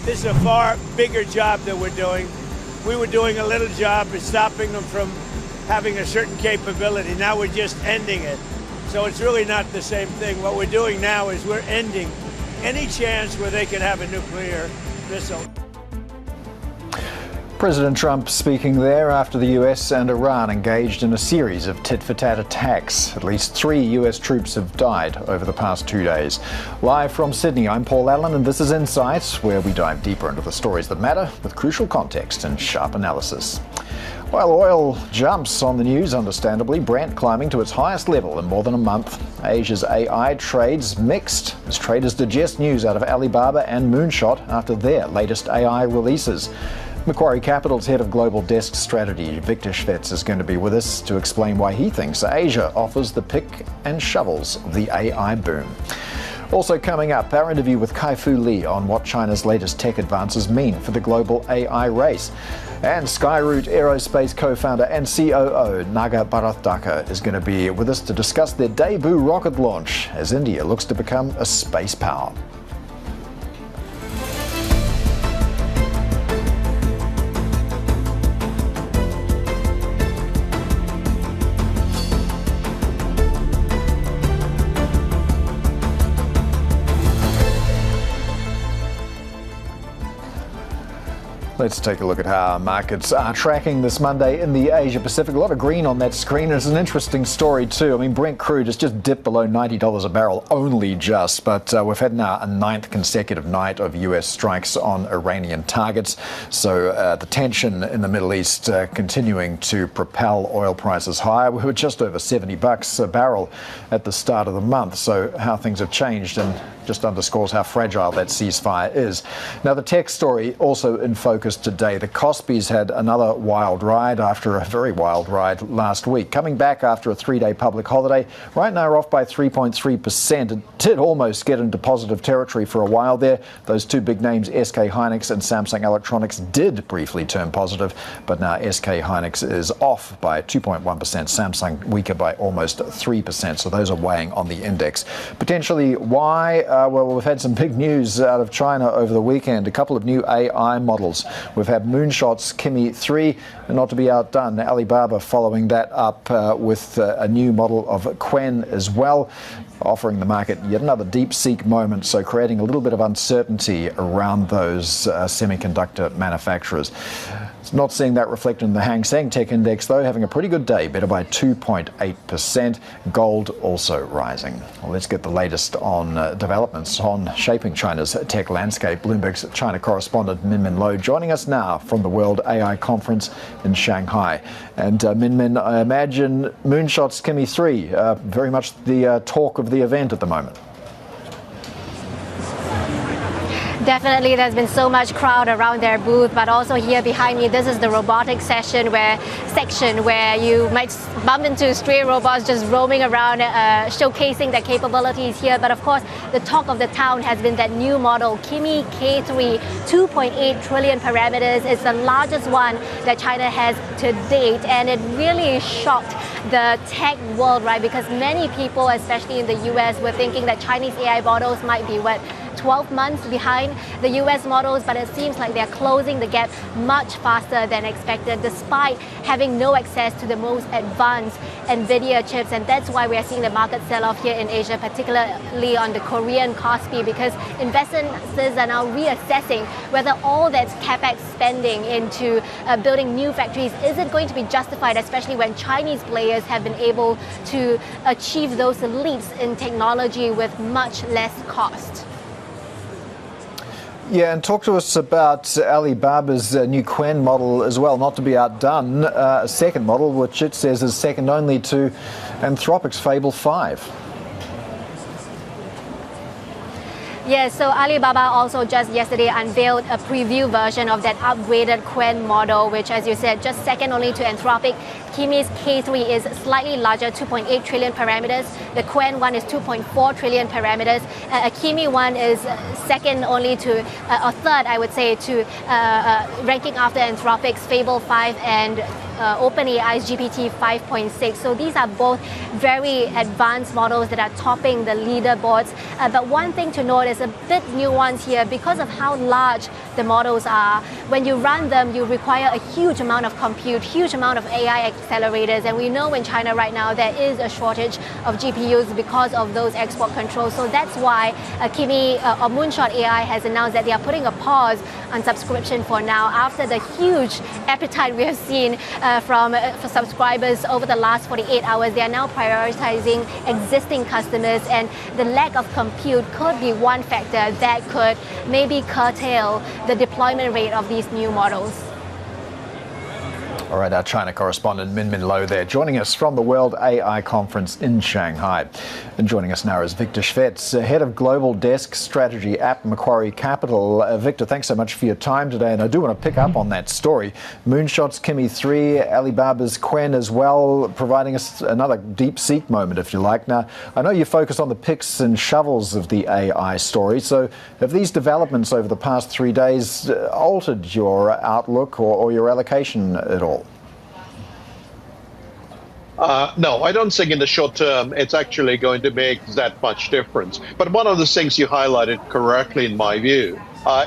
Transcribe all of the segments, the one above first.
This is a far bigger job that we're doing. We were doing a little job of stopping them from having a certain capability. Now we're just ending it. So it's really not the same thing. What we're doing now is we're ending any chance where they could have a nuclear missile. President Trump speaking there after the US and Iran engaged in a series of tit-for-tat attacks. At least 3 US troops have died over the past 2 days. Live from Sydney, I'm Paul Allen, and this is Insight, where we dive deeper into the stories that matter with crucial context and sharp analysis. While oil jumps on the news, understandably, Brent climbing to its highest level in more than a month. Asia's AI trades mixed as traders digest news out of Alibaba and Moonshot after their latest AI releases. Macquarie Capital's head of global desk strategy, Viktor Shvets, is going to be with us to explain why he thinks Asia offers the pick and shovels of the AI boom. Also coming up, our interview with Kai-Fu Lee on what China's latest tech advances mean for the global AI race. And Skyroot Aerospace co-founder and COO Naga Bharath Daka is going to be with us to discuss their debut rocket launch as India looks to become a space power. Let's take a look at how our markets are tracking this Monday in the Asia Pacific. A lot of green on that screen. It's an interesting story too. I mean, Brent crude has just dipped below $90 a barrel, only just, but we've had now a 9th consecutive night of US strikes on Iranian targets. So the tension in the Middle East continuing to propel oil prices higher. We were just over $70 a barrel at the start of the month. So how things have changed and just underscores how fragile that ceasefire is. Now, the tech story also in focus today. The Kospi's had another wild ride after a very wild ride last week. Coming back after a 3-day public holiday, right now we're off by 3.3%. It did almost get into positive territory for a while there. Those 2 big names, SK Hynix and Samsung Electronics, did briefly turn positive, but now SK Hynix is off by 2.1%, Samsung weaker by almost 3%. So those are weighing on the index. Potentially why? Well, we've had some big news out of China over the weekend. A couple of new AI models. We've had Moonshot's Kimi 3, and not to be outdone, Alibaba following that up with a new model of Qwen as well, offering the market yet another DeepSeek moment, so creating a little bit of uncertainty around those semiconductor manufacturers. It's not seeing that reflected in the Hang Seng Tech Index, though, having a pretty good day, better by 2.8%. Gold also rising. Well, let's get the latest on developments on shaping China's tech landscape. Bloomberg's China correspondent Min Lo joining us now from the World AI Conference in Shanghai. And Min, I imagine Moonshot's Kimi 3, very much the talk of the event at the moment. Definitely, there's been so much crowd around their booth, but also here behind me, this is the robotics section where you might bump into stray robots just roaming around, showcasing their capabilities here. But of course, the talk of the town has been that new model, Kimi K3, 2.8 trillion parameters. It's the largest one that China has to date, and it really shocked the tech world, right? Because many people, especially in the US, were thinking that Chinese AI models might be 12 months behind the US models, but it seems like they're closing the gap much faster than expected, despite having no access to the most advanced NVIDIA chips. And that's why we are seeing the market sell off here in Asia, particularly on the Korean Kospi, because investors are now reassessing whether all that capex spending into building new factories, is it going to be justified, especially when Chinese players have been able to achieve those leaps in technology with much less cost. Yeah, and talk to us about Alibaba's new Qwen model as well, not to be outdone. A second model, which it says is second only to Anthropic's Fable 5. Yes, so Alibaba also just yesterday unveiled a preview version of that upgraded Qwen model, which, as you said, just second only to Anthropic. Kimi's K3 is slightly larger, 2.8 trillion parameters. The Qwen one is 2.4 trillion parameters. A Kimi one is second only to, or third, I would say, to ranking after Anthropic's Fable 5 and OpenAI's GPT 5.6. So these are both very advanced models that are topping the leaderboards. But one thing to note is a bit nuanced here because of how large the models are. When you run them, you require a huge amount of compute, huge amount of AI accelerators. And we know in China right now there is a shortage of GPUs because of those export controls. So that's why Moonshot AI has announced that they are putting a pause on subscription for now after the huge appetite we have seen for subscribers over the last 48 hours. They are now prioritizing existing customers, and the lack of compute could be one factor that could maybe curtail the deployment rate of these new models. All right, our China correspondent Min Min Lo there, joining us from the World AI Conference in Shanghai. And joining us now is Viktor Shvets, head of Global Desk Strategy at Macquarie Capital. Victor, thanks so much for your time today. And I do want to pick up on that story. Moonshot's Kimi 3, Alibaba's Quen as well, providing us another DeepSeek moment, if you like. Now, I know you focus on the picks and shovels of the AI story. So have these developments over the past 3 days altered your outlook or your allocation at all? No, I don't think in the short term it's actually going to make that much difference. But one of the things you highlighted correctly, in my view,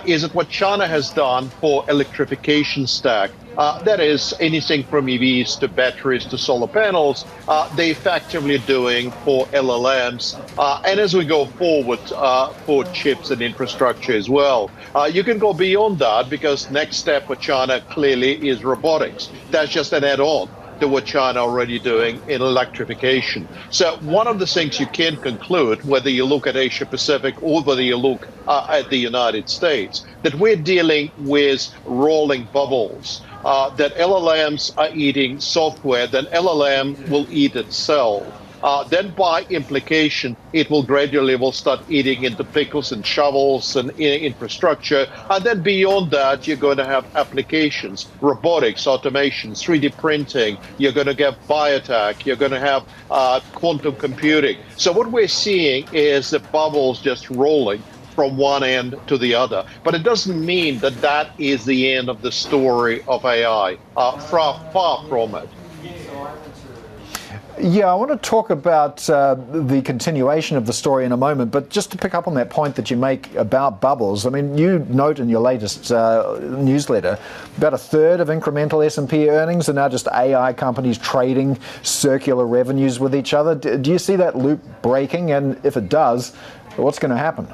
is that what China has done for electrification stack, that is anything from EVs to batteries to solar panels, they're effectively doing for LLMs. And as we go forward for chips and infrastructure as well, you can go beyond that because next step for China clearly is robotics. That's just an add-on to what China already doing in electrification. So one of the things you can conclude, whether you look at Asia Pacific or whether you look at the United States, that we're dealing with rolling bubbles, that LLMs are eating software, then LLM will eat itself. Then by implication, it will gradually start eating into pickles and shovels and infrastructure. And then beyond that, you're going to have applications, robotics, automation, 3D printing. You're going to get biotech. You're going to have quantum computing. So what we're seeing is the bubbles just rolling from one end to the other. But it doesn't mean that that is the end of the story of AI. Far from it. Yeah, I want to talk about the continuation of the story in a moment, but just to pick up on that point that you make about bubbles, I mean, you note in your latest newsletter about a third of incremental S&P earnings are now just AI companies trading circular revenues with each other. Do you see that loop breaking? And if it does, what's going to happen?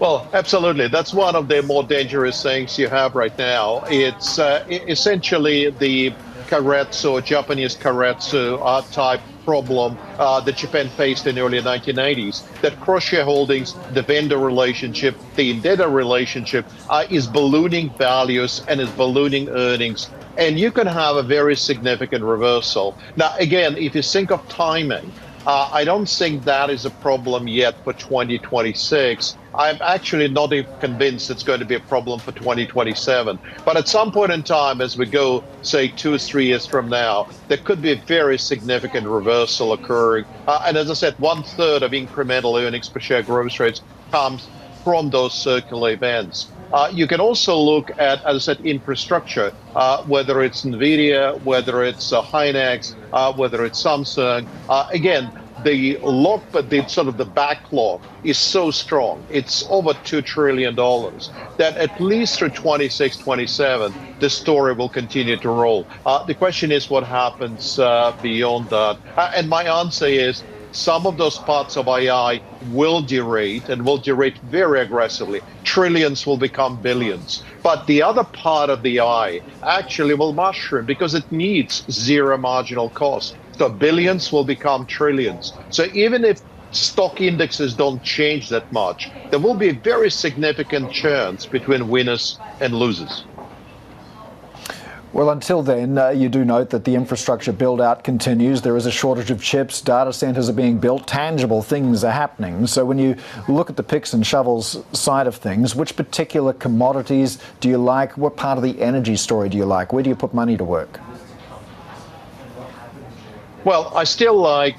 Well, absolutely. That's one of the more dangerous things you have right now. It's essentially the Karetsu, Japanese Karetsu type problem that Japan faced in the early 1990s, that cross-shareholdings, the vendor relationship, the indebted relationship is ballooning values and is ballooning earnings. And you can have a very significant reversal. Now, again, if you think of timing, I don't think that is a problem yet for 2026. I'm actually not even convinced it's going to be a problem for 2027. But at some point in time, as we go, say, 2 or 3 years from now, there could be a very significant reversal occurring. And as I said, 1/3 of incremental earnings per share growth rates comes from those circular events. You can also look at, as I said, infrastructure, whether it's NVIDIA, whether it's Hynix, whether it's Samsung. Again, the sort of the backlog is so strong. It's over $2 trillion that at least through 26, 27, the story will continue to roll. The question is what happens beyond that. And my answer is some of those parts of AI will derate and will derate very aggressively. Trillions will become billions. But the other part of the AI actually will mushroom because it needs zero marginal cost. So billions will become trillions. So even if stock indexes don't change that much, there will be a very significant chance between winners and losers. Well, until then, you do note that the infrastructure build-out continues. There is a shortage of chips. Data centers are being built. Tangible things are happening. So when you look at the picks and shovels side of things, which particular commodities do you like? What part of the energy story do you like? Where do you put money to work? Well, I still like,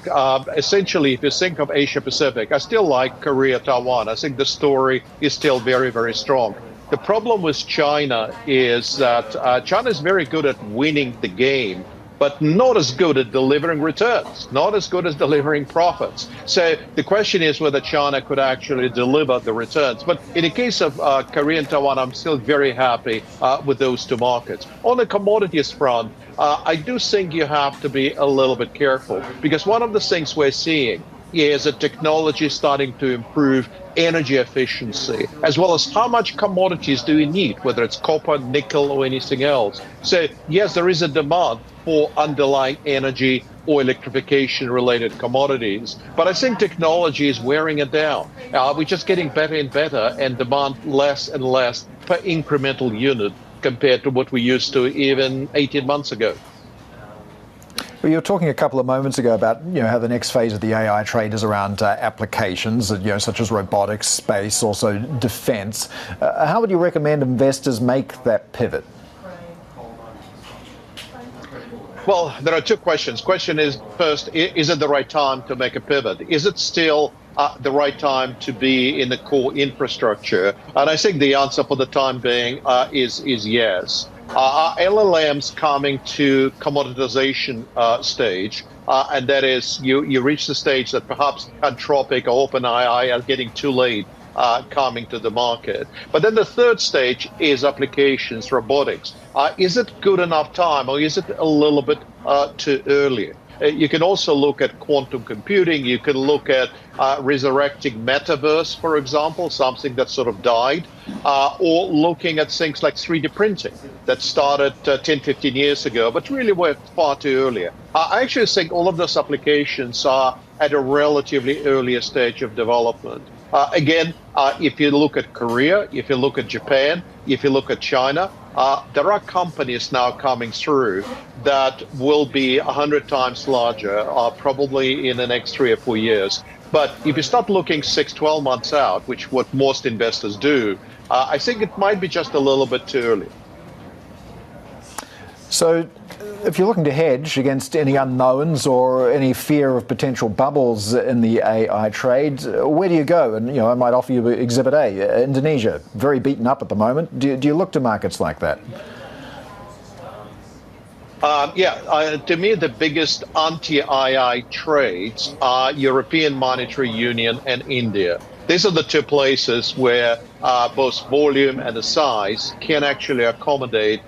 essentially, if you think of Asia Pacific, I still like Korea, Taiwan. I think the story is still very, very strong. The problem with China is that China is very good at winning the game, but not as good at delivering returns, not as good as delivering profits. So the question is whether China could actually deliver the returns. But in the case of Korea and Taiwan, I'm still very happy with those two markets. On the commodities front, I do think you have to be a little bit careful, because one of the things we're seeing is that technology is starting to improve energy efficiency, as well as how much commodities do we need, whether it's copper, nickel, or anything else. So yes, there is a demand for underlying energy or electrification related commodities, but I think technology is wearing it down. We're just getting better and better and demand less and less per incremental unit compared to what we used to even 18 months ago. Well, you were talking a couple of moments ago about how the next phase of the AI trade is around applications, such as robotics, space, also defence. How would you recommend investors make that pivot? Well, there are two questions. Question is, first, is it the right time to make a pivot? Is it still the right time to be in the core infrastructure? And I think the answer for the time being is yes. Are LLMs coming to commoditization stage? And that is, you reach the stage that perhaps Anthropic or OpenAI are getting too late coming to the market. But then the third stage is applications, robotics. Is it good enough time, or is it a little bit too early? You can also look at quantum computing. You can look at resurrecting metaverse, for example, something that sort of died, or looking at things like 3D printing that started 10, 15 years ago, but really were far too earlier. I actually think all of those applications are at a relatively earlier stage of development. Again, if you look at Korea, if you look at Japan, if you look at China, there are companies now coming through that will be 100 times larger, probably in the next 3 or 4 years. But if you start looking 6, 12 months out, which what most investors do, I think it might be just a little bit too early. So if you're looking to hedge against any unknowns or any fear of potential bubbles in the AI trade, where do you go? And I might offer you Exhibit A, Indonesia, very beaten up at the moment. Do you look to markets like that? To me, the biggest anti-AI trades are European Monetary Union and India. These are the two places where both volume and the size can actually accommodate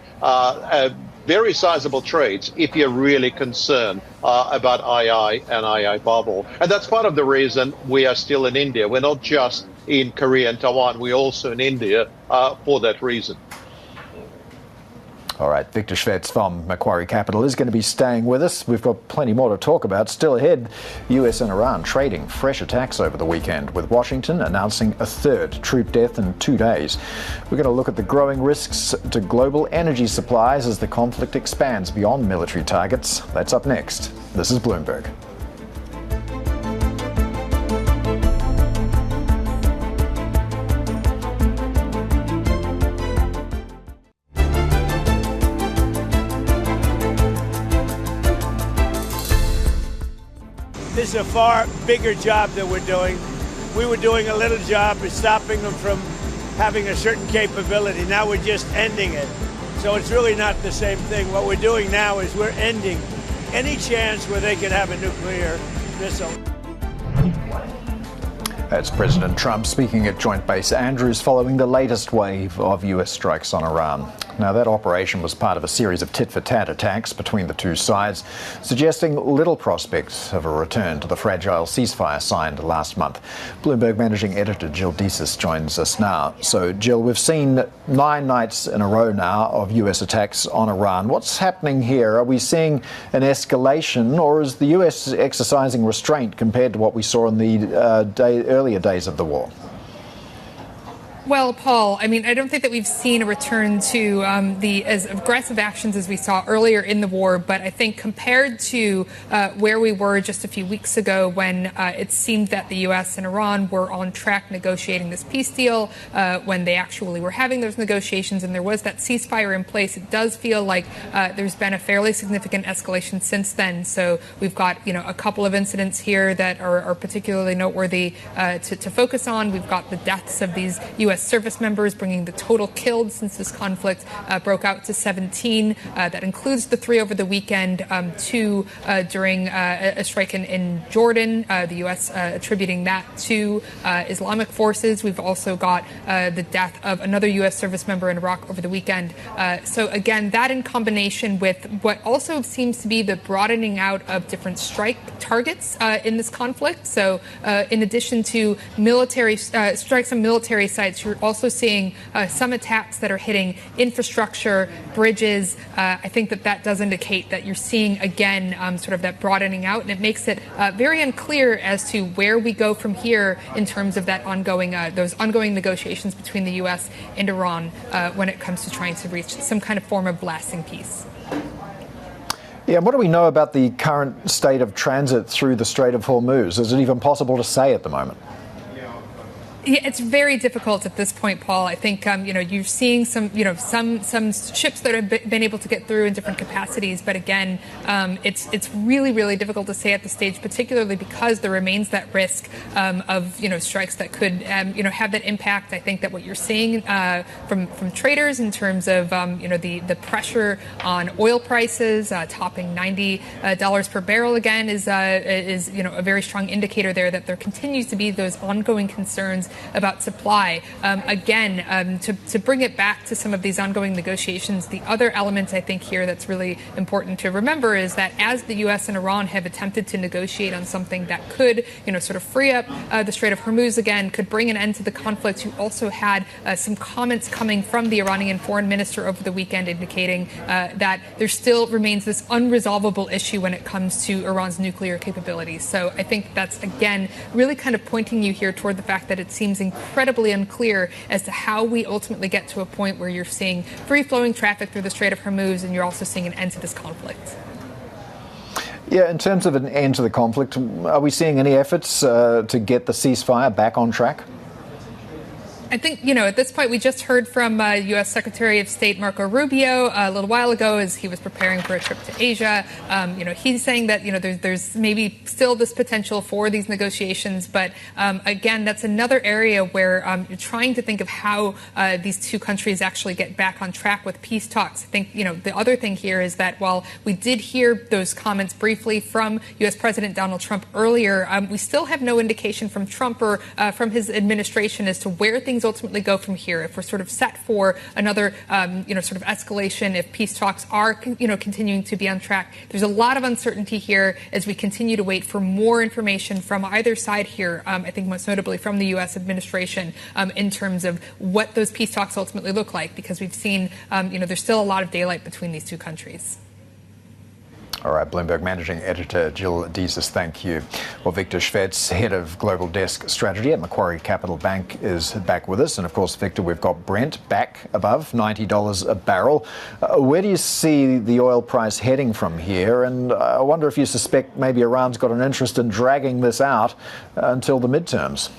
very sizable trades if you're really concerned about AI and AI bubble. And that's part of the reason we are still in India. We're not just in Korea and Taiwan, we're also in India for that reason. All right, Viktor Shvets from Macquarie Capital is going to be staying with us. We've got plenty more to talk about. Still ahead, US and Iran trading fresh attacks over the weekend, with Washington announcing a third troop death in 2 days. We're going to look at the growing risks to global energy supplies as the conflict expands beyond military targets. That's up next. This is Bloomberg. This is a far bigger job that we're doing. We were doing a little job of stopping them from having a certain capability. Now we're just ending it. So it's really not the same thing. What we're doing now is we're ending any chance where they could have a nuclear missile. That's President Trump speaking at Joint Base Andrews following the latest wave of US strikes on Iran. Now, that operation was part of a series of tit-for-tat attacks between the two sides, suggesting little prospect of a return to the fragile ceasefire signed last month. Bloomberg managing editor Jill Desis joins us now. So, Jill, we've seen 9 nights in a row now of US attacks on Iran. What's happening here? Are we seeing an escalation, or is the US exercising restraint compared to what we saw in the earlier days of the war? Well, Paul, I mean, I don't think that we've seen a return to the as aggressive actions as we saw earlier in the war. But I think compared to where we were just a few weeks ago, when it seemed that the U.S. and Iran were on track negotiating this peace deal, when they actually were having those negotiations and there was that ceasefire in place, it does feel like there's been a fairly significant escalation since then. So we've got, a couple of incidents here that are particularly noteworthy to focus on. We've got the deaths of these U.S. U.S. service members, bringing the total killed since this conflict broke out to 17. That includes the 3 over the weekend, 2 during a strike in Jordan, the U.S. Attributing that to Islamic forces. We've also got the death of another U.S. service member in Iraq over the weekend. So again, that in combination with what also seems to be the broadening out of different strike targets in this conflict. So in addition to military strikes on military sites, you're also seeing some attacks that are hitting infrastructure, bridges. I think that does indicate that you're seeing, again, sort of that broadening out, and it makes it very unclear as to where we go from here in terms of that ongoing, those ongoing negotiations between the U.S. and Iran when it comes to trying to reach some kind of form of lasting peace. Yeah, what do we know about the current state of transit through the Strait of Hormuz? Is it even possible to say at the moment? Yeah, it's very difficult at this point, Paul. I think you're seeing some ships that have been able to get through in different capacities, but again, it's really difficult to say at this stage, particularly because there remains that risk of strikes that could have that impact. I think that what you're seeing from traders in terms of the pressure on oil prices topping $90 per barrel again is a very strong indicator there that there continues to be those ongoing concerns about supply. To bring it back to some of these ongoing negotiations, the other element I think here that's really important to remember is that as the U.S. and Iran have attempted to negotiate on something that could, sort of free up the Strait of Hormuz again, could bring an end to the conflict, you also had some comments coming from the Iranian foreign minister over the weekend indicating that there still remains this unresolvable issue when it comes to Iran's nuclear capabilities. So I think that's, again, really kind of pointing you here toward the fact that it seems incredibly unclear as to how we ultimately get to a point where you're seeing free-flowing traffic through the Strait of Hormuz and you're also seeing an end to this conflict. Yeah, in terms of an end to the conflict, are we seeing any efforts to get the ceasefire back on track? I think, at this point, we just heard from U.S. Secretary of State Marco Rubio a little while ago as he was preparing for a trip to Asia. He's saying that, there's maybe still this potential for these negotiations. But again, that's another area where you're trying to think of how these two countries actually get back on track with peace talks. I think, the other thing here is that while we did hear those comments briefly from U.S. President Donald Trump earlier, we still have no indication from Trump or from his administration as to where things ultimately go from here. If we're sort of set for another, sort of escalation, if peace talks are, continuing to be on track, there's a lot of uncertainty here as we continue to wait for more information from either side here. I think most notably from the U.S. administration in terms of what those peace talks ultimately look like, because we've seen, there's still a lot of daylight between these two countries. All right, Bloomberg Managing Editor Jill Deeses, thank you. Well, Viktor Shvets, Head of Global Desk Strategy at Macquarie Capital Bank, is back with us. And of course, Victor, we've got Brent back above $90 a barrel. Where do you see the oil price heading from here? And I wonder if you suspect maybe Iran's got an interest in dragging this out until the midterms.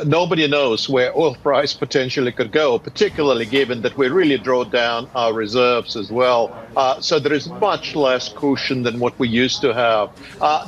Nobody knows where oil price potentially could go, particularly given that we really draw down our reserves as well. So there is much less cushion than what we used to have.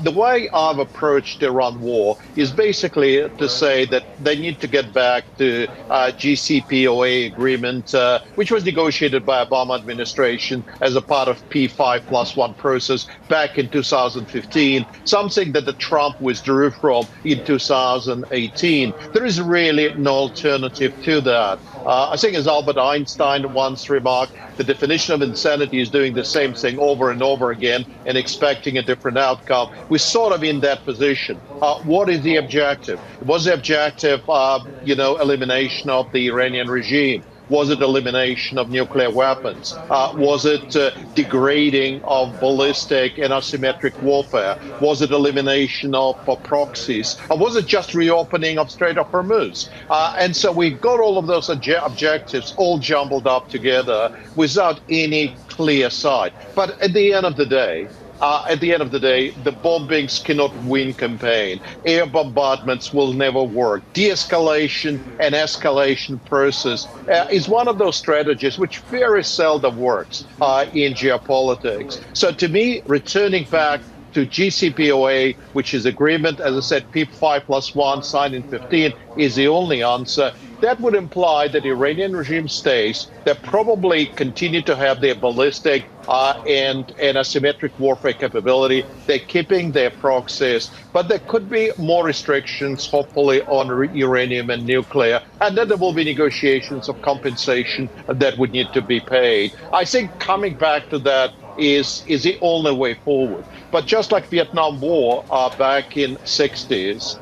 The way I've approached the Iran war is basically to say that they need to get back to GCPOA agreement, which was negotiated by Obama administration as a part of P5+1 process back in 2015, something that the Trump withdrew from in 2018. There is really no alternative to that. I think, as Albert Einstein once remarked, the definition of insanity is doing the same thing over and over again and expecting a different outcome. We're sort of in that position. What is the objective? Was the objective, elimination of the Iranian regime? Was it elimination of nuclear weapons? Was it degrading of ballistic and asymmetric warfare? Was it elimination of proxies? Or was it just reopening of Strait of Hormuz? And so we've got all of those objectives all jumbled up together without any clear sight. But at the end of the day, the bombings cannot win campaign. Air bombardments will never work. De-escalation and escalation process is one of those strategies which very seldom works in geopolitics. So to me, returning back to GCPOA, which is agreement, as I said, PEP 5+1 signed in 15 is the only answer. That would imply that the Iranian regime stays. They probably continue to have their ballistic and asymmetric warfare capability. They're keeping their proxies, but there could be more restrictions, hopefully, on uranium and nuclear. And then there will be negotiations of compensation that would need to be paid. I think coming back to that is the only way forward. But just like Vietnam War back in 60s,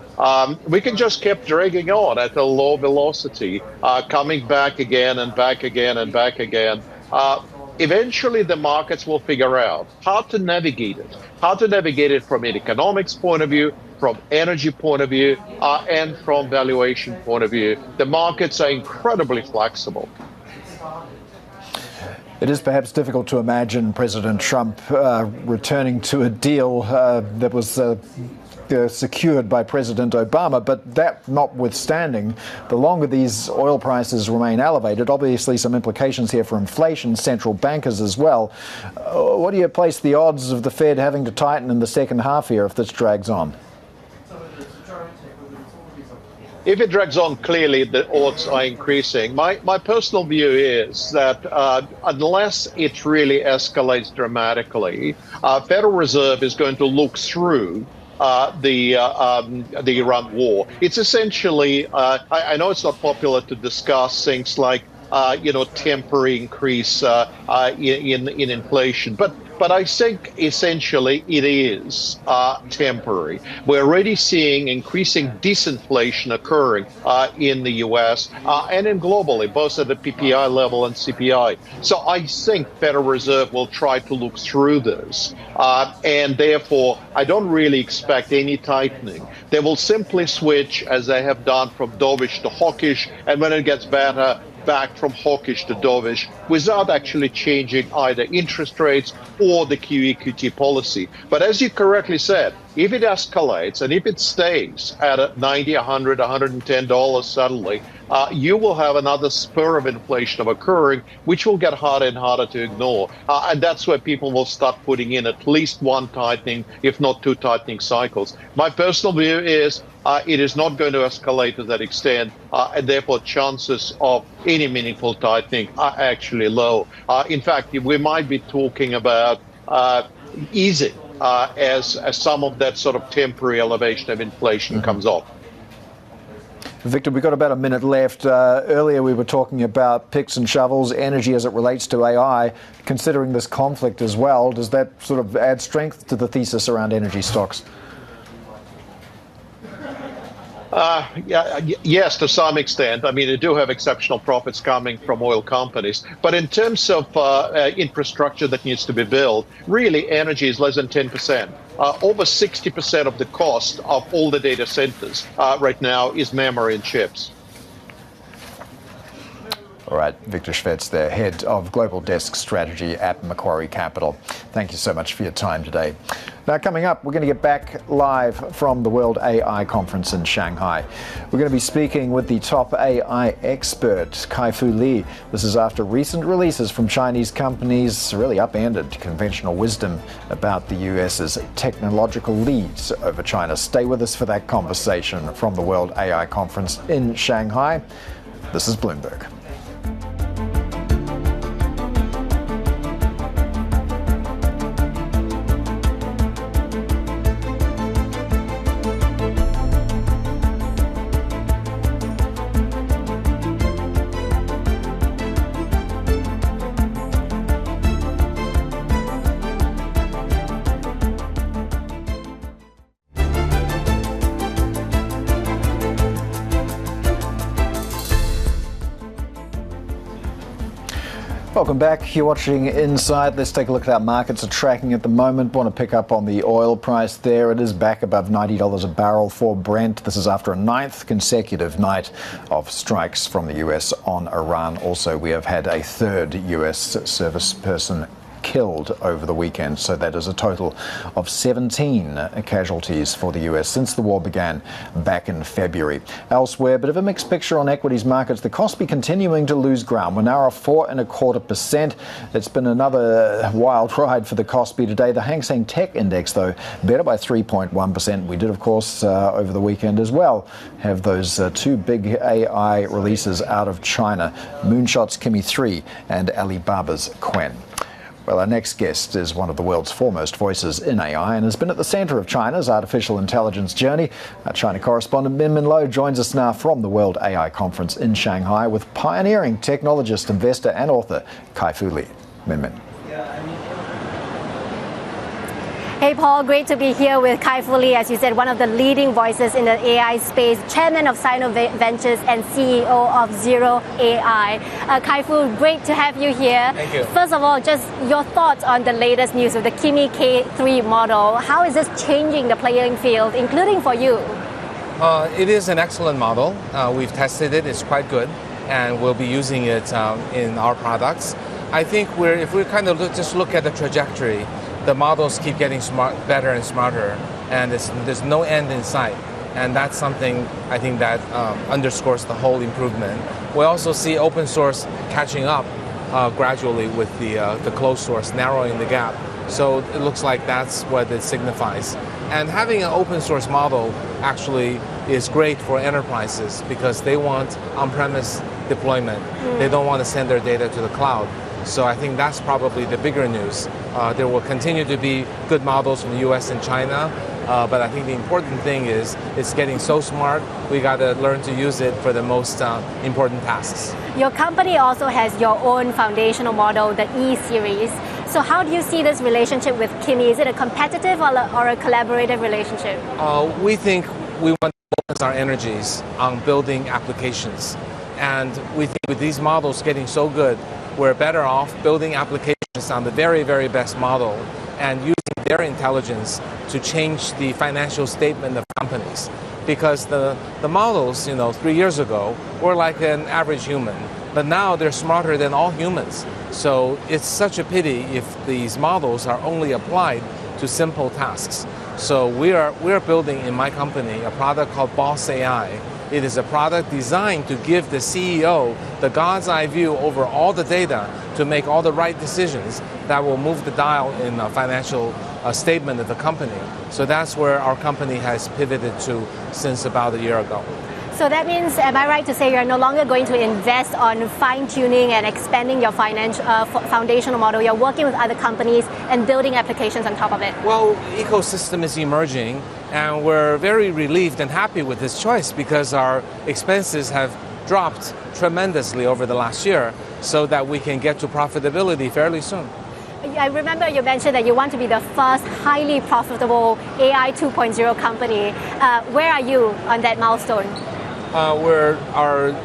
we can just keep dragging on at a low velocity, coming back again and back again and back again. Eventually, the markets will figure out how to navigate it from an economics point of view, from energy point of view, and from valuation point of view. The markets are incredibly flexible. It is perhaps difficult to imagine President Trump returning to a deal that was secured by President Obama, but that notwithstanding, the longer these oil prices remain elevated, obviously some implications here for inflation, central bankers as well. What do you place the odds of the Fed having to tighten in the second half here if this drags on? If it drags on, clearly the odds are increasing. My personal view is that unless it really escalates dramatically, Federal Reserve is going to look through the Iran war. It's essentially, I know it's not popular to discuss things like, temporary increase in inflation, but I think essentially it is temporary. We're already seeing increasing disinflation occurring in the U.S. And in globally, both at the PPI level and CPI. So I think Federal Reserve will try to look through this. And therefore, I don't really expect any tightening. They will simply switch, as they have done, from dovish to hawkish. And when it gets better, back from hawkish to dovish without actually changing either interest rates or the QE/QT policy. But as you correctly said, if it escalates and if it stays at $90, $100, $110 suddenly, you will have another spur of inflation occurring, which will get harder and harder to ignore. And that's where people will start putting in at least one tightening, if not two tightening cycles. My personal view is it is not going to escalate to that extent, and therefore chances of any meaningful tightening are actually low. In fact, we might be talking about easing as some of that sort of temporary elevation of inflation comes off. Victor, we've got about a minute left. Earlier we were talking about picks and shovels, energy as it relates to AI. Considering this conflict as well, does that sort of add strength to the thesis around energy stocks? Yes, to some extent. I mean, they do have exceptional profits coming from oil companies. But in terms of infrastructure that needs to be built, really energy is less than 10%. Over 60% of the cost of all the data centers right now is memory and chips. All right, Viktor Shvets, the head of Global Desk Strategy at Macquarie Capital. Thank you so much for your time today. Now, coming up, we're going to get back live from the World AI Conference in Shanghai. We're going to be speaking with the top AI expert, Kai-Fu Lee. This is after recent releases from Chinese companies really upended conventional wisdom about the US's technological leads over China. Stay with us for that conversation from the World AI Conference in Shanghai. This is Bloomberg. Welcome back. You're watching Inside. Let's take a look at how markets are tracking at the moment. Want to pick up on the oil price there. It is back above $90 a barrel for Brent. This is after a ninth consecutive night of strikes from the US on Iran. Also, we have had a third US service person killed over the weekend. So that is a total of 17 casualties for the US since the war began back in February. Elsewhere, a bit of a mixed picture on equities markets. The Kospi continuing to lose ground. We're now at 4.25%. It's been another wild ride for the Kospi today. The Hang Seng Tech Index, though, better by 3.1%. We did, of course, over the weekend as well, have those two big AI releases out of China, Moonshot's Kimi 3 and Alibaba's Quen. Well, our next guest is one of the world's foremost voices in AI and has been at the center of China's artificial intelligence journey. Our China correspondent Min Min Lo joins us now from the World AI Conference in Shanghai with pioneering technologist, investor and author Kai-Fu Lee. Min Min. Hey Paul, great to be here with Kai-Fu Lee, as you said, one of the leading voices in the AI space, chairman of Sino Ventures and CEO of Zero AI. Kai-Fu, great to have you here. Thank you. First of all, just your thoughts on the latest news of the Kimi K3 model. How is this changing the playing field, including for you? It is an excellent model. We've tested it, it's quite good, and we'll be using it in our products. I think if we kind of just look at the trajectory, the models keep getting better and smarter, and there's no end in sight. And that's something I think that underscores the whole improvement. We also see open source catching up gradually with the closed source, narrowing the gap. So it looks like that's what it signifies. And having an open source model actually is great for enterprises because they want on-premise deployment. They don't want to send their data to the cloud. So I think that's probably the bigger news. There will continue to be good models from the US and China, but I think the important thing is it's getting so smart, we got to learn to use it for the most important tasks. Your company also has your own foundational model, the E-series. So how do you see this relationship with Kimi? Is it a competitive or a collaborative relationship? We think we want to focus our energies on building applications. And we think with these models getting so good, we're better off building applications on the very, very best model and using their intelligence to change the financial statement of companies. Because the models, 3 years ago, were like an average human, but now they're smarter than all humans. So it's such a pity if these models are only applied to simple tasks. So we are building in my company a product called Boss AI. It is a product designed to give the CEO the God's eye view over all the data to make all the right decisions that will move the dial in a financial statement of the company. So that's where our company has pivoted to since about a year ago. So that means, am I right to say you're no longer going to invest on fine-tuning and expanding your foundational model? You're working with other companies and building applications on top of it? Well, ecosystem is emerging, and we're very relieved and happy with this choice because our expenses have dropped tremendously over the last year so that we can get to profitability fairly soon. I remember you mentioned that you want to be the first highly profitable AI 2.0 company. Where are you on that milestone? Our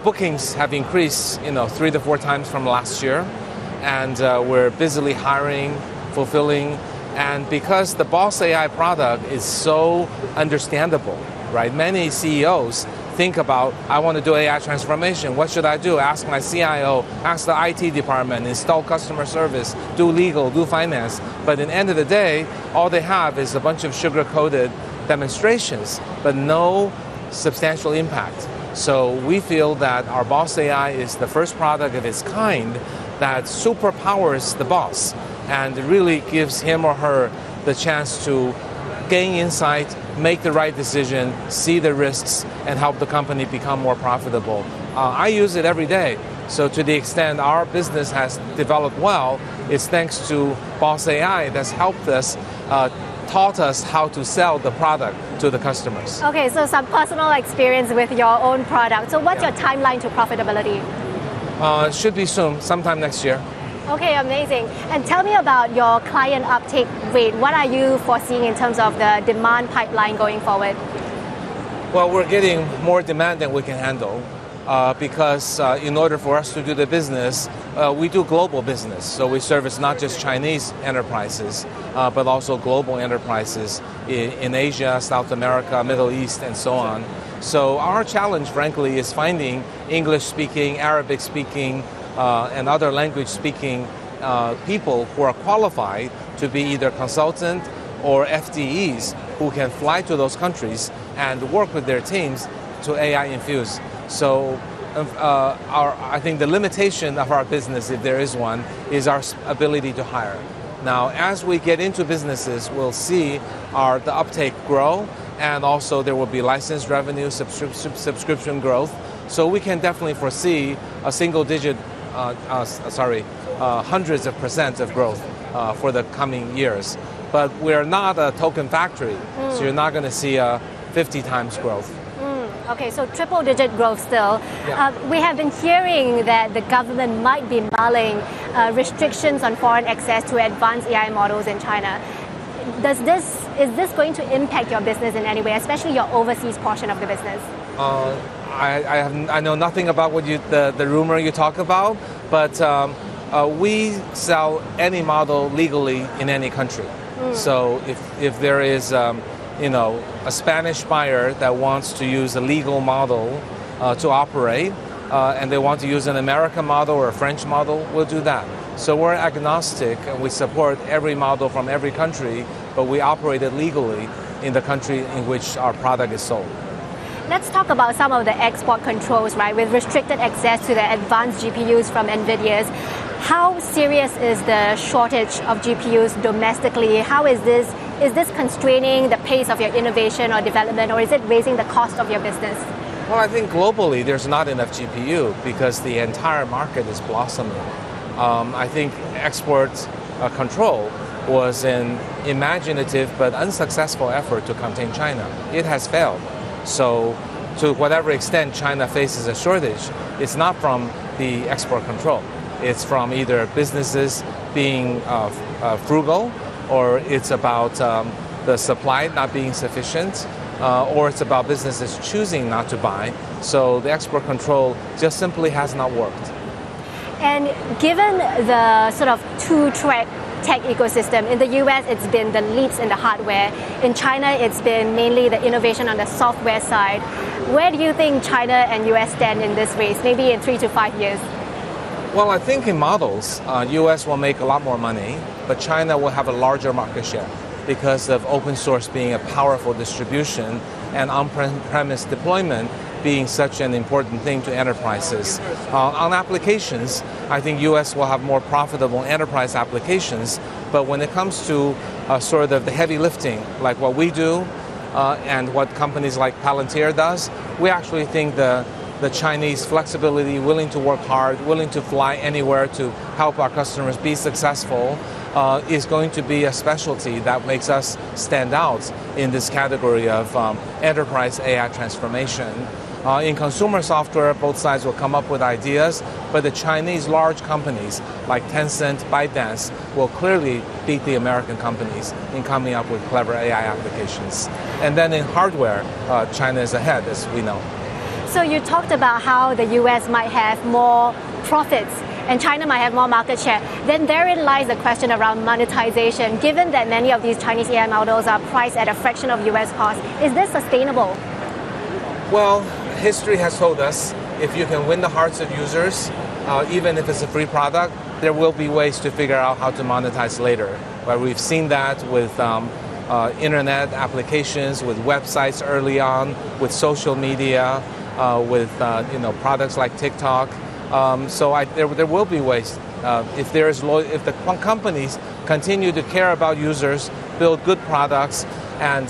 bookings have increased, 3 to 4 times from last year, and we're busily hiring, fulfilling, and because the Boss AI product is so understandable, right? Many CEOs think about, I want to do AI transformation. What should I do? Ask my CIO, ask the IT department, install customer service, do legal, do finance. But at the end of the day, all they have is a bunch of sugar-coated demonstrations, but no substantial impact. So we feel that our Boss AI is the first product of its kind that superpowers the boss and really gives him or her the chance to gain insight, make the right decision, see the risks, and help the company become more profitable. I use it every day. So to the extent our business has developed well, it's thanks to Boss AI that's helped us, taught us how to sell the product to the customers. Okay, so some personal experience with your own product. So what's your timeline to profitability? Should be soon, sometime next year. Okay, amazing. And tell me about your client uptake rate. What are you foreseeing in terms of the demand pipeline going forward? Well, we're getting more demand than we can handle because in order for us to do the business, we do global business. So we service not just Chinese enterprises, but also global enterprises in Asia, South America, Middle East, and so on. So our challenge, frankly, is finding English-speaking, Arabic-speaking, and other language-speaking people who are qualified to be either consultant or FDEs who can fly to those countries and work with their teams to AI infuse. So I think the limitation of our business, if there is one, is our ability to hire. Now, as we get into businesses, we'll see the uptake grow, and also there will be license revenue, subscription growth. So we can definitely foresee a single-digit, hundreds of percent of growth for the coming years. But we're not a token factory, so you're not going to see a 50 times growth. Okay, so triple-digit growth still. Yeah. We have been hearing that the government might be mulling restrictions on foreign access to advanced AI models in China. Is this going to impact your business in any way, especially your overseas portion of the business? I know nothing about what the rumor you talk about, but we sell any model legally in any country. So if there is a Spanish buyer that wants to use a legal model to operate, and they want to use an American model or a French model, we'll do that. So we're agnostic, and we support every model from every country, but we operate it legally in the country in which our product is sold. Let's talk about some of the export controls, right? With restricted access to the advanced GPUs from NVIDIA's. How serious is the shortage of GPUs domestically? How is this constraining the pace of your innovation or development, or is it raising the cost of your business? Well, I think globally there's not enough GPU because the entire market is blossoming. I think export control was an imaginative but unsuccessful effort to contain China. It has failed. So to whatever extent China faces a shortage, it's not from the export control. It's from either businesses being frugal, or it's about the supply not being sufficient, or it's about businesses choosing not to buy. So the export control just simply has not worked. And given the sort of two-track tech ecosystem, in the US it's been the leaps in the hardware. In China it's been mainly the innovation on the software side. Where do you think China and US stand in this race, maybe in 3 to 5 years? Well, I think in models, US will make a lot more money, but China will have a larger market share because of open source being a powerful distribution and on-premise deployment being such an important thing to enterprises. On applications, I think US will have more profitable enterprise applications, but when it comes to sort of the heavy lifting, like what we do and what companies like Palantir does, we actually think the Chinese flexibility, willing to work hard, willing to fly anywhere to help our customers be successful, is going to be a specialty that makes us stand out in this category of enterprise AI transformation. In consumer software, both sides will come up with ideas, but the Chinese large companies like Tencent, ByteDance will clearly beat the American companies in coming up with clever AI applications. And then in hardware, China is ahead, as we know. So you talked about how the US might have more profits and China might have more market share. Then therein lies the question around monetization. Given that many of these Chinese AI models are priced at a fraction of US cost, is this sustainable? Well, history has told us if you can win the hearts of users, even if it's a free product, there will be ways to figure out how to monetize later. But we've seen that with internet applications, with websites early on, with social media, with products like TikTok. So there will be ways if the companies continue to care about users, build good products, and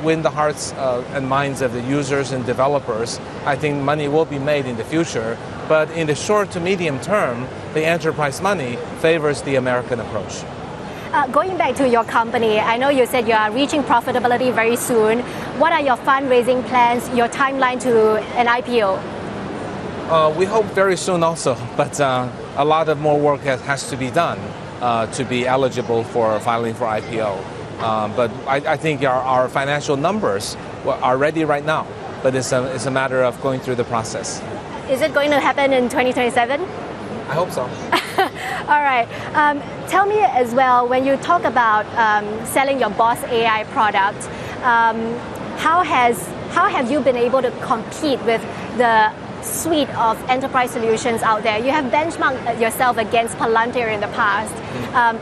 win the hearts and minds of the users and developers. I think money will be made in the future. But in the short to medium term, the enterprise money favors the American approach. Going back to your company, I know you said you are reaching profitability very soon. What are your fundraising plans, your timeline to an IPO? We hope very soon also, but a lot of more work has to be done to be eligible for filing for IPO. But I think our financial numbers are ready right now, but it's a matter of going through the process. Is it going to happen in 2027? I hope so. All right. Tell me as well, when you talk about selling your Boss AI product, how have you been able to compete with the suite of enterprise solutions out there. You have benchmarked yourself against Palantir in the past.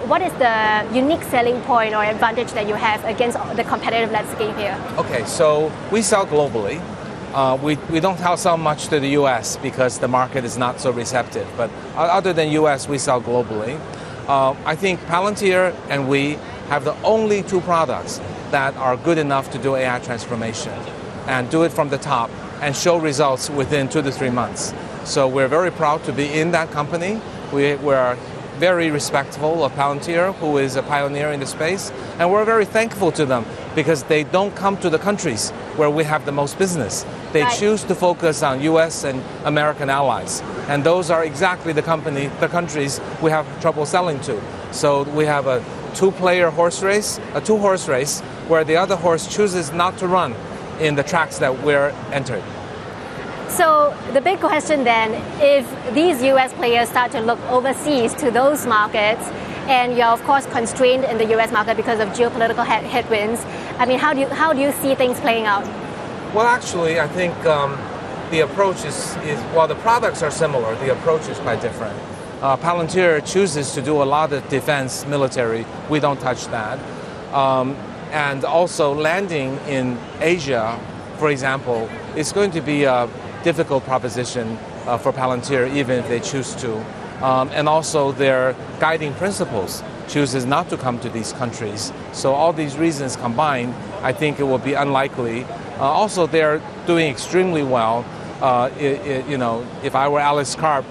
What is the unique selling point or advantage that you have against the competitive landscape here? Okay, so we sell globally. We don't sell much to the US because the market is not so receptive. But other than US, we sell globally. I think Palantir and we have the only two products that are good enough to do AI transformation and do it from the top and show results within 2 to 3 months. So we're very proud to be in that company. We're very respectful of Palantir, who is a pioneer in the space, and we're very thankful to them because they don't come to the countries where we have the most business. They choose to focus on US and American allies, and those are exactly the countries we have trouble selling to. So we have a two-horse race, where the other horse chooses not to run in the tracks that we're entered. So the big question then, if these US players start to look overseas to those markets, and you're of course constrained in the US market because of geopolitical headwinds, I mean, how do you see things playing out? Well, actually, I think the approach is while the products are similar, the approach is quite different. Palantir chooses to do a lot of defense military. We don't touch that. And also landing in Asia, for example, is going to be a difficult proposition for Palantir, even if they choose to. And also their guiding principles chooses not to come to these countries. So all these reasons combined, I think it will be unlikely. Also, they're doing extremely well. If I were Alex Karp,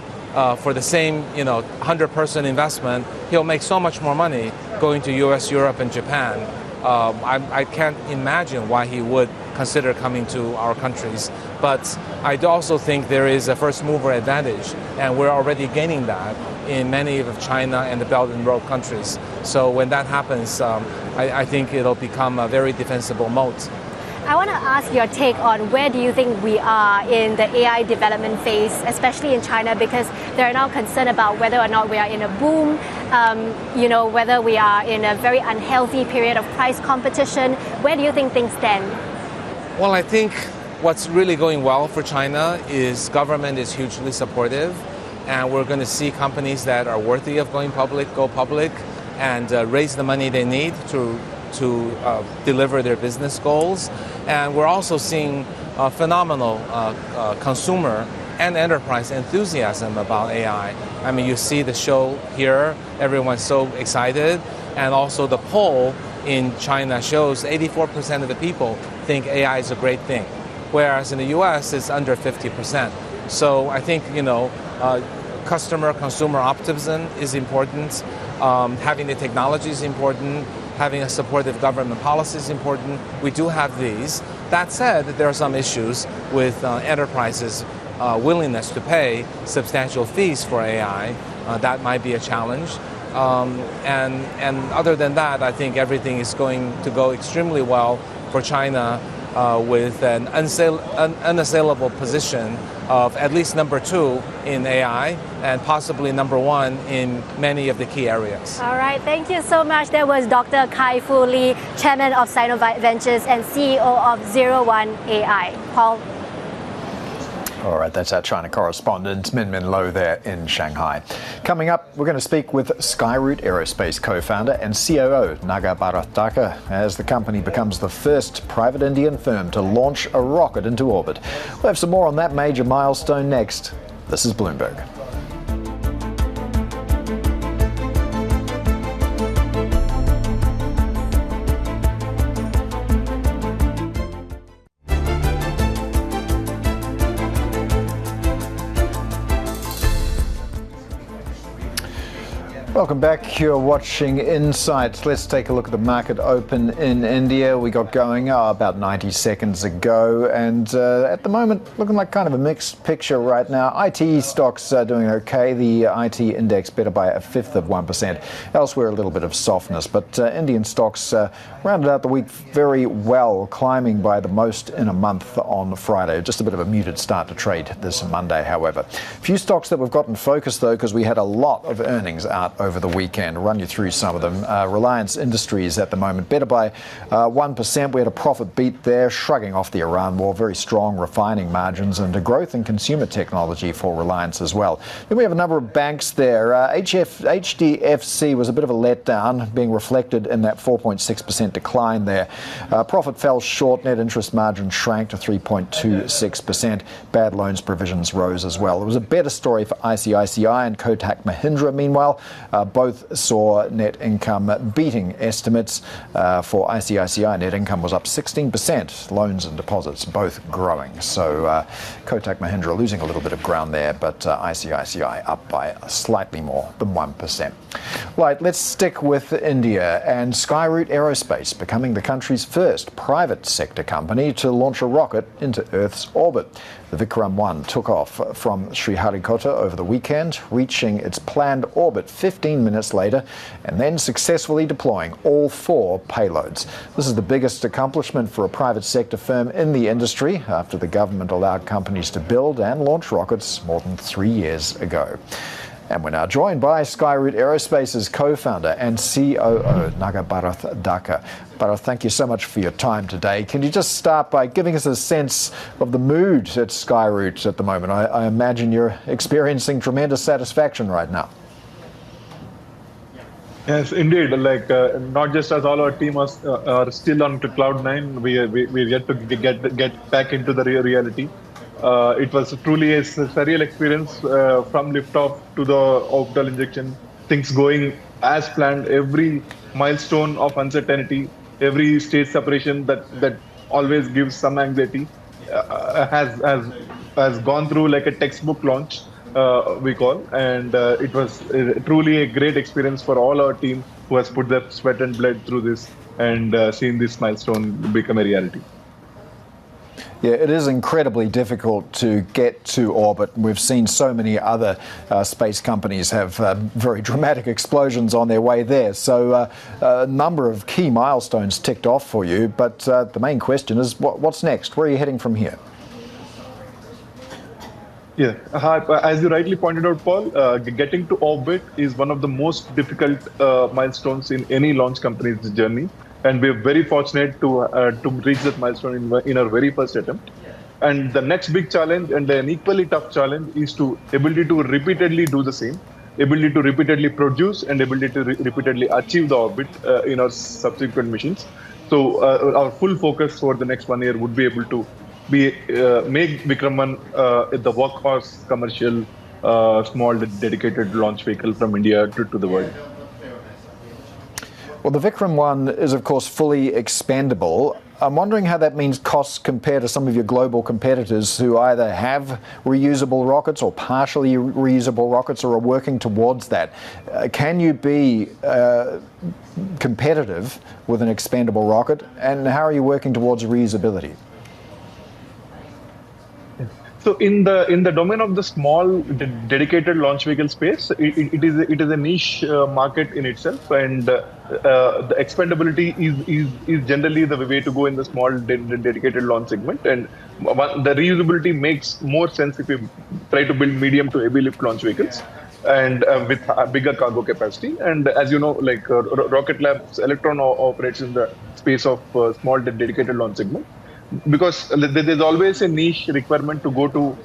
for the same 100-person investment, he'll make so much more money going to US, Europe, and Japan. I can't imagine why he would consider coming to our countries. But I also think there is a first mover advantage, and we're already gaining that in many of China and the Belt and Road countries. So when that happens, I think it'll become a very defensible moat. I want to ask your take on where do you think we are in the AI development phase, especially in China, because they are now concerned about whether or not we are in a boom, whether we are in a very unhealthy period of price competition. Where do you think things stand? Well, I think what's really going well for China is government is hugely supportive, and we're going to see companies that are worthy of going public go public and raise the money they need to deliver their business goals. And we're also seeing phenomenal consumer and enterprise enthusiasm about AI. I mean, you see the show here, everyone's so excited, and also the poll in China shows 84% of the people think AI is a great thing, whereas in the US it's under 50%. So I think, consumer optimism is important, having the technology is important, having a supportive government policy is important. We do have these. That said, there are some issues with enterprises' willingness to pay substantial fees for AI. That might be a challenge. And other than that, I think everything is going to go extremely well for China with an unassailable position of at least number 2 in AI and possibly number 1 in many of the key areas. All right, thank you so much. That was Dr. Kai-Fu Lee, Chairman of Sino Ventures and CEO of 01 AI. Paul. All right, that's our China correspondent, Min Min Lo there in Shanghai. Coming up, we're going to speak with Skyroot Aerospace co-founder and COO Naga Bharath Daka as the company becomes the first private Indian firm to launch a rocket into orbit. We'll have some more on that major milestone next. This is Bloomberg. Welcome back. You're watching Insight. Let's take a look at the market open in India. We got going about 90 seconds ago, and at the moment looking like kind of a mixed picture right now. IT stocks are doing okay. The IT index better by 1/5%. Elsewhere a little bit of softness, but Indian stocks rounded out the week very well, climbing by the most in a month on Friday. Just a bit of a muted start to trade this Monday, however. Few stocks that we've got in focus though, because we had a lot of earnings out over over the weekend. I'll run you through some of them. Reliance Industries at the moment better by 1%. We had a profit beat there, shrugging off the Iran war. Very strong refining margins and a growth in consumer technology for Reliance as well. Then we have a number of banks there. HDFC was a bit of a letdown, being reflected in that 4.6% decline there. Profit fell short. Net interest margin shrank to 3.26%. Bad loans provisions rose as well. It was a better story for ICICI and Kotak Mahindra. Meanwhile, both saw net income beating estimates. For ICICI, net income was up 16%. Loans and deposits both growing. So Kotak Mahindra losing a little bit of ground there, but ICICI up by slightly more than 1%. Right, let's stick with India and Skyroot Aerospace becoming the country's first private sector company to launch a rocket into Earth's orbit. The Vikram 1 took off from Sriharikota over the weekend, reaching its planned orbit 15 minutes later and then successfully deploying all 4 payloads. This is the biggest accomplishment for a private sector firm in the industry after the government allowed companies to build and launch rockets more than 3 years ago. And we're now joined by Skyroot Aerospace's co-founder and COO, Naga Bharath Daka. Bharath, thank you so much for your time today. Can you just start by giving us a sense of the mood at Skyroot at the moment? I imagine you're experiencing tremendous satisfaction right now. Yes, indeed. Like not just as all our team are still on to Cloud9, we're yet to get back into the reality. It was truly a surreal experience from liftoff to the orbital injection. Things going as planned. Every milestone of uncertainty, every stage separation that always gives some anxiety has gone through like a textbook launch, we call, and it was truly a great experience for all our team who has put their sweat and blood through this and seen this milestone become a reality. Yeah, it is incredibly difficult to get to orbit. We've seen so many other space companies have very dramatic explosions on their way there. So a number of key milestones ticked off for you. But the main question is, what's next? Where are you heading from here? Yeah, as you rightly pointed out, Paul, getting to orbit is one of the most difficult milestones in any launch company's journey. And we're very fortunate to reach that milestone in our very first attempt. And the next big challenge and an equally tough challenge is to ability to repeatedly do the same, ability to repeatedly produce and ability to repeatedly achieve the orbit in our subsequent missions. So our full focus for the next 1 year would be able to make Vikram 1 the workhorse commercial small dedicated launch vehicle from India to the world. Well, the Vikram 1 is, of course, fully expendable. I'm wondering how that means costs compare to some of your global competitors who either have reusable rockets or partially reusable rockets or are working towards that. Can you be competitive with an expendable rocket, and how are you working towards reusability? So in the domain of the small dedicated launch vehicle space, it is a niche market in itself, and the expendability is generally the way to go in the small dedicated launch segment. And the reusability makes more sense if you try to build medium to heavy lift launch vehicles and with a bigger cargo capacity. And as you know, like Rocket Lab's Electron operates in the space of small dedicated launch segment. Because there's always a niche requirement to go to,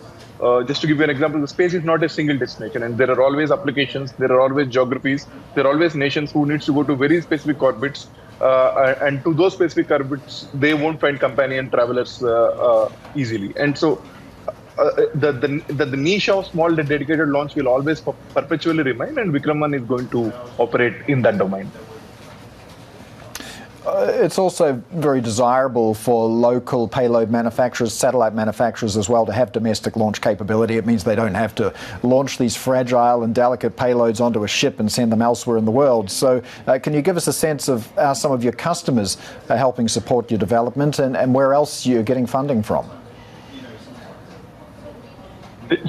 just to give you an example, the space is not a single destination, and there are always applications, there are always geographies, there are always nations who needs to go to very specific orbits, and to those specific orbits, they won't find companion travelers easily. And so the niche of small dedicated launch will always perpetually remain, and Vikram 1 is going to operate in that domain. It's also very desirable for local payload manufacturers, satellite manufacturers as well, to have domestic launch capability. It means they don't have to launch these fragile and delicate payloads onto a ship and send them elsewhere in the world. So can you give us a sense of how some of your customers are helping support your development and where else you're getting funding from?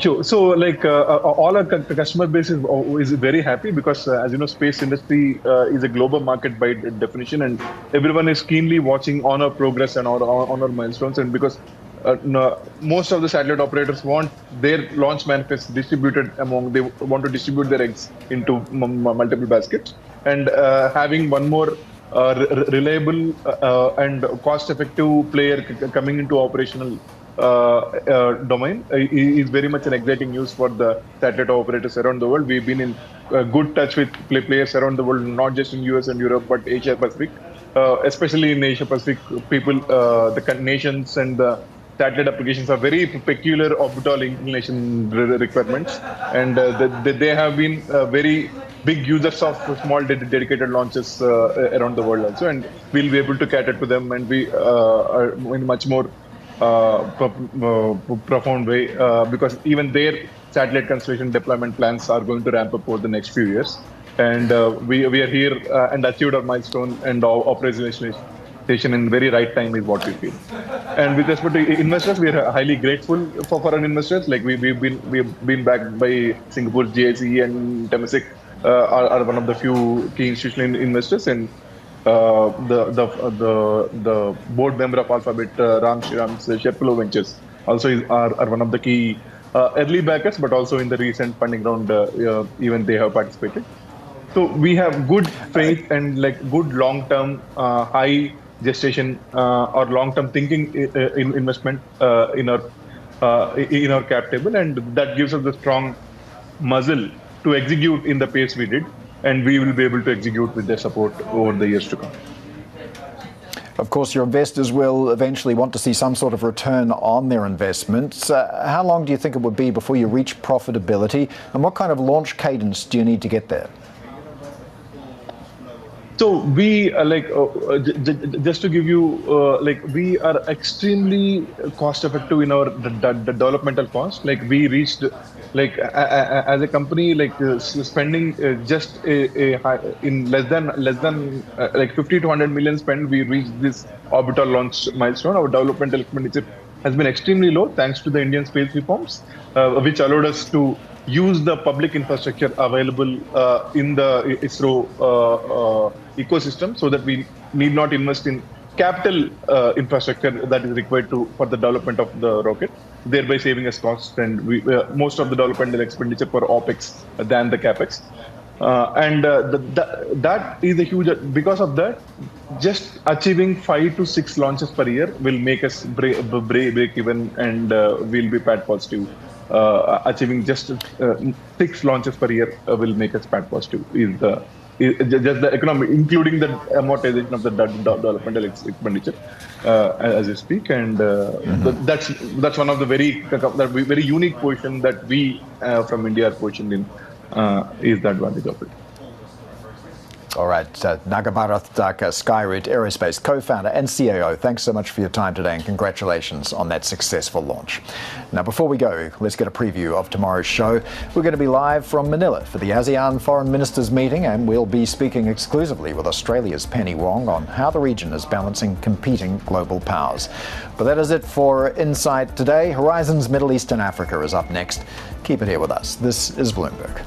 Sure. So, like all our customer base is very happy because, as you know, space industry is a global market by definition, and everyone is keenly watching on our progress and on our milestones. And because no, most of the satellite operators want their launch manifest distributed among. They want to distribute their eggs into multiple baskets, and having one more reliable and cost-effective player coming into operational domain is very much an exciting news for the satellite operators around the world. We've been in good touch with players around the world, not just in US and Europe, but Asia Pacific. Especially in Asia Pacific, people, the nations and the satellite applications are very peculiar orbital inclination requirements, and they have been very big users of small dedicated launches around the world also, and we'll be able to cater to them, and we are in much more profound way because even their satellite constellation deployment plans are going to ramp up over the next few years. And we are here and achieved our milestone and our operationalization in very right time is what we feel. And with respect to investors, we are highly grateful for foreign investors. Like we've been backed by Singapore GIC and Temasek are one of the few key institutional investors, and the board member of Alphabet, Ram Shriram's Sherpolo Ventures, also are one of the key early backers, but also in the recent funding round, even they have participated. So we have good faith and like good long-term, high gestation or long-term thinking in investment in our cap table, and that gives us the strong muzzle to execute in the pace we did, and we will be able to execute with their support over the years to come. Of course, your investors will eventually want to see some sort of return on their investments. How long do you think it would be before you reach profitability, and what kind of launch cadence do you need to get there? So we just to give you we are extremely cost effective in our developmental cost. Like we reached as a company spending just in less than 50 to 100 million spend, we reached this orbital launch milestone. Our developmental expenditure has been extremely low thanks to the Indian space reforms, which allowed us to use the public infrastructure available in the ISRO ecosystem, so that we need not invest in capital infrastructure that is required for the development of the rocket, thereby saving us costs, and most of the developmental expenditure for OPEX than the CAPEX. That is a huge, because of that, just achieving 5 to 6 launches per year will make us break even, and we'll be PAT positive. Achieving just 6 launches per year will make us PAT positive. Just the economic, including the amortization of the developmental expenditure as you speak, and that's one of the very unique position that we from India are positioned in, is the advantage of it. All right, Naga Bharath Daka, Skyroot Aerospace co-founder and CAO, thanks so much for your time today, and congratulations on that successful launch. Now, before we go, let's get a preview of tomorrow's show. We're going to be live from Manila for the ASEAN Foreign Ministers meeting, and we'll be speaking exclusively with Australia's Penny Wong on how the region is balancing competing global powers. But that is it for Insight today. Horizons Middle East and Africa is up next. Keep it here with us. This is Bloomberg.